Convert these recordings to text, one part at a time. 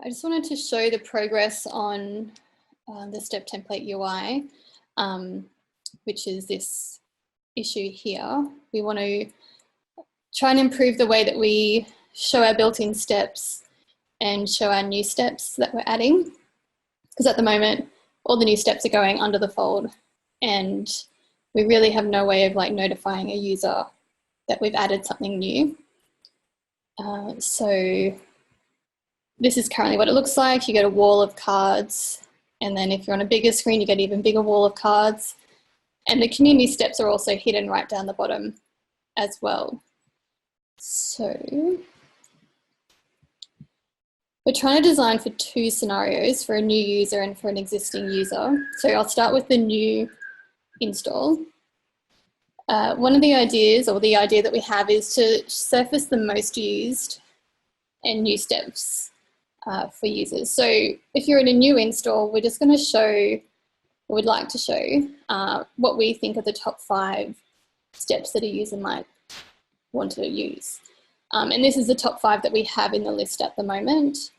I just wanted to show the progress on the step template UI, which is this issue here. We want to try and improve the way that we show our built-in steps and show our new steps that we're adding. Because at the moment, all the new steps are going under the fold and we really have no way of like notifying a user that we've added something new. So this is currently what it looks like. You get a wall of cards, and then if you're on a bigger screen, you get an even bigger wall of cards. And the community steps are also hidden right down the bottom as well. So we're trying to design for two scenarios, for a new user and for an existing user. So I'll start with the new install. One of the ideas, or the idea that we have, is to surface the most used and new steps for users. So if you're in a new install, we're just going to show, or we'd like to show, what we think are the top 5 steps that a user might want to use. And this is the top 5 that we have in the list at the moment.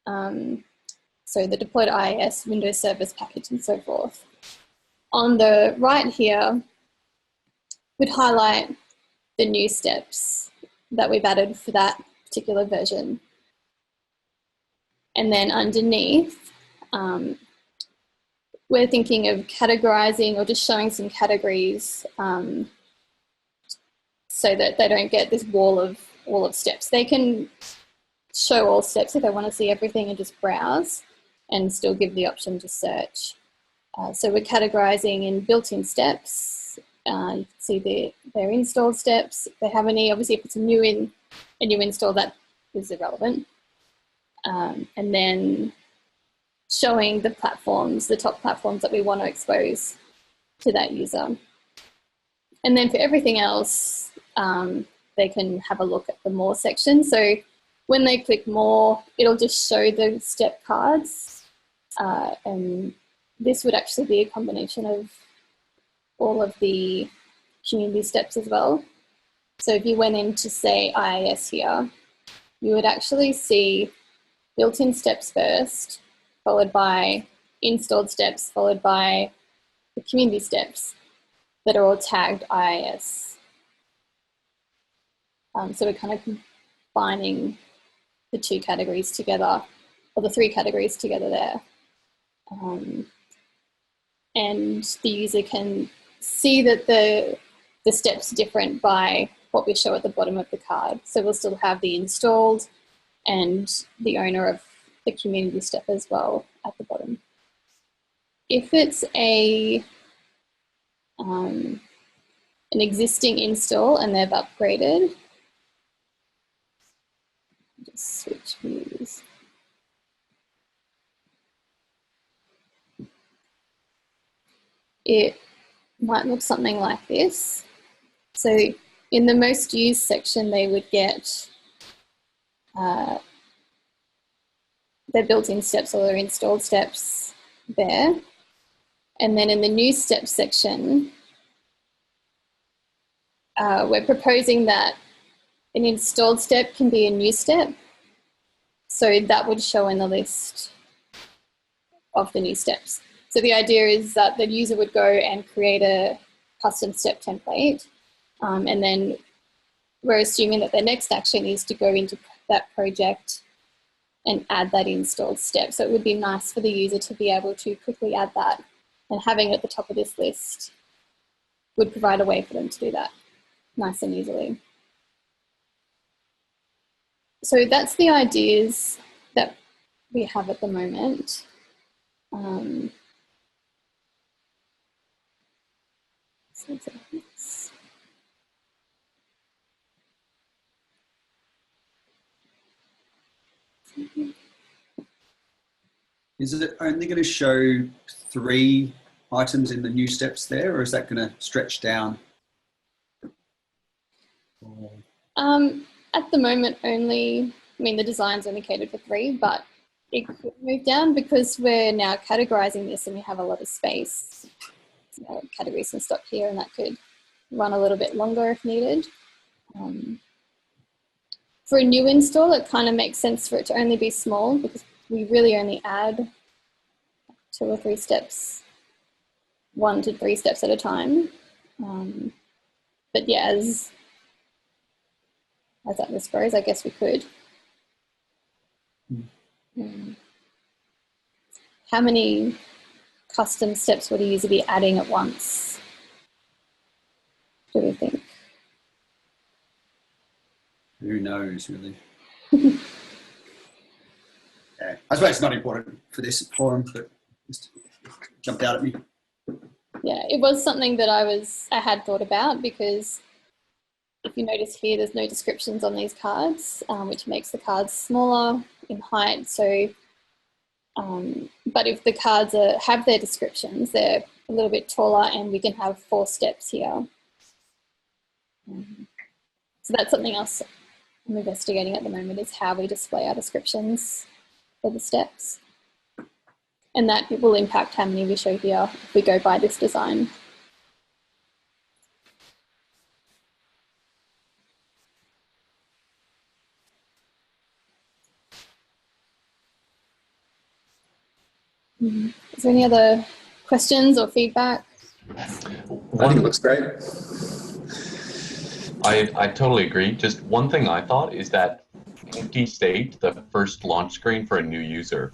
So the deployed IIS, Windows Service Package, and so forth. On the right here, we'd highlight the new steps that we've added for that particular version. And then underneath, we're thinking of categorizing or just showing some categories so that they don't get this wall of steps. They can show all steps if they want to see everything and just browse, and still give the option to search. So we're categorizing in built-in steps. You can see their installed steps. If they have any, obviously if it's a new install, that is irrelevant. And then showing the platforms, the top platforms that we want to expose to that user. And then for everything else, they can have a look at the more section. So when they click more, it'll just show the step cards. And this would actually be a combination of all of the community steps as well. So if you went into, say, IIS here, you would actually see built-in steps first, followed by installed steps, followed by the community steps that are all tagged IIS. So we're kind of combining the 2 categories together, or the 3 categories together there. And the user can see that the steps are different by what we show at the bottom of the card. So we'll still have the installed and the owner of the community step as well at the bottom. If it's an existing install and they've upgraded, just switch views. It might look something like this. So in the most used section, they would get their built-in steps or their installed steps there. And then in the new steps section, we're proposing that an installed step can be a new step. So that would show in the list of the new steps. So the idea is that the user would go and create a custom step template. And then we're assuming that their next action is to go into that project and add that installed step. So it would be nice for the user to be able to quickly add that, and having it at the top of this list would provide a way for them to do that nice and easily. So that's the ideas that we have at the moment. Is it only going to show 3 items in the new steps there, or is that going to stretch down? At the moment only, I mean, the design's only catered for 3, but it could move down because we're now categorizing this and we have a lot of space. Categories can stop here, and that could run a little bit longer if needed. For a new install, it kind of makes sense for it to only be small because we really only add 2 or 3 steps, 1 to 3 steps at a time. But yeah, as that list grows, I guess we could. How many custom steps would a user be adding at once, do we think? Who knows, really? Yeah, I suppose it's not important for this forum, but just jumped out at me. Yeah, it was something that I had thought about, because if you notice here, there's no descriptions on these cards, which makes the cards smaller in height. So, but if the cards have their descriptions, they're a little bit taller, and we can have 4 steps here. So that's something else I'm investigating at the moment, is how we display our descriptions for the steps. And that will impact how many we show here if we go by this design. Is there any other questions or feedback? I think it looks great. I totally agree. Just one thing I thought is that empty state, the first launch screen for a new user,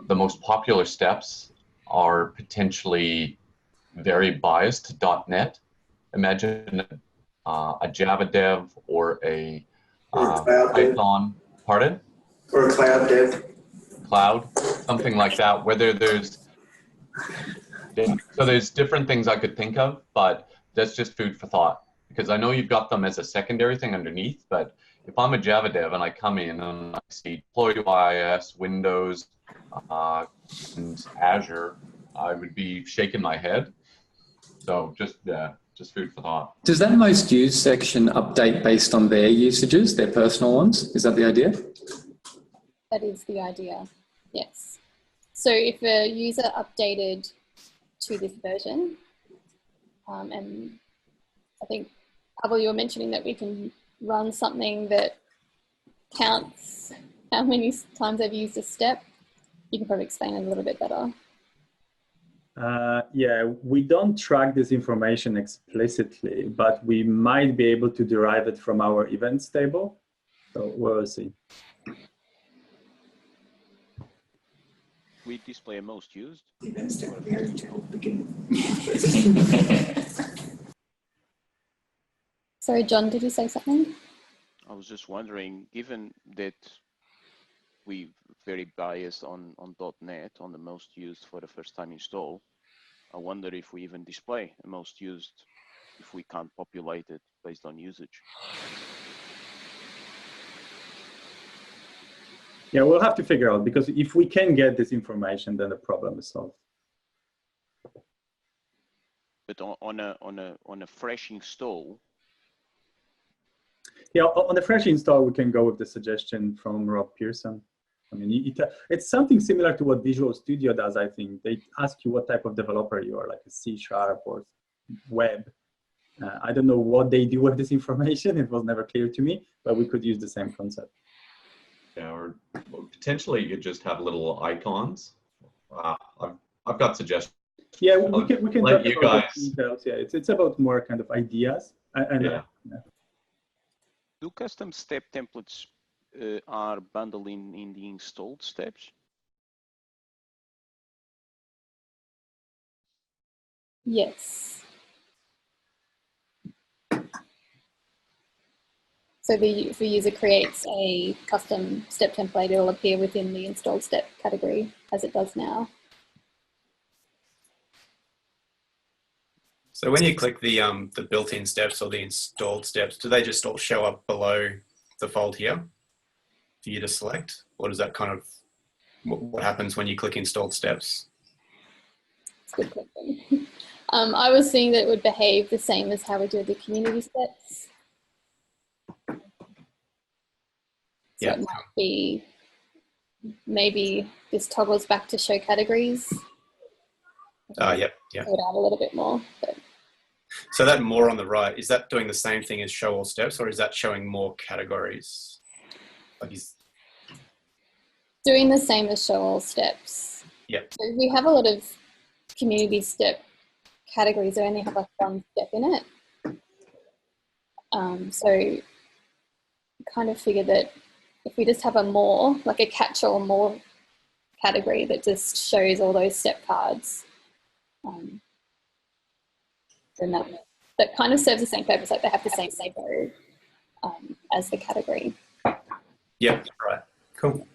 the most popular steps are potentially very biased to .NET. Imagine a Java dev or a Python, pardon? Or a cloud dev. Cloud, something like that, whether there's different things I could think of, but that's just food for thought, because I know you've got them as a secondary thing underneath, but if I'm a Java dev and I come in and I see deploy UIS, Windows, and Azure, I would be shaking my head. So just food for thought. Does that most used section update based on their usages, their personal ones? Is that the idea? That is the idea, yes. So if a user updated to this version, and I think, Pavel, you were mentioning that we can run something that counts how many times they've used a step. You can probably explain it a little bit better. Yeah, we don't track this information explicitly, but we might be able to derive it from our events table. So we'll see. We display a most used. Sorry, John, did you say something? I was just wondering, given that we very biased on .NET, on the most used for the first time install, I wonder if we even display a most used if we can't populate it based on usage. Yeah, we'll have to figure out, because if we can get this information, then the problem is solved. But on a fresh install. Yeah, on the fresh install, we can go with the suggestion from Rob Pearson. I mean, it's something similar to what Visual Studio does, I think. They ask you what type of developer you are, like a C# or web. I don't know what they do with this information. It was never clear to me, but we could use the same concept. Yeah, or potentially you could just have little icons. I've got suggestions. Yeah, we can let talk you about guys. details. Yeah, it's about more kind of ideas. Yeah. Do custom step templates are bundled in the installed steps? Yes. So if a user creates a custom step template, it'll appear within the installed step category as it does now. So when you click the built-in steps or the installed steps, do they just all show up below the fold here for you to select? Or does that kind of, what happens when you click installed steps? It's a good question. I was seeing that it would behave the same as how we do the community steps. So yeah. It might be, maybe this toggles back to show categories. Yep. So it add a little bit more. But. So that more on the right, is that doing the same thing as show all steps, or is that showing more categories? Like So doing the same as show all steps. Yep. So we have a lot of community step categories that only have like one step in it. So kind of figure that if we just have a more, like a catch-all more category that just shows all those step cards, then that kind of serves the same purpose, like they have the same logo as the category. Yep, right. Cool.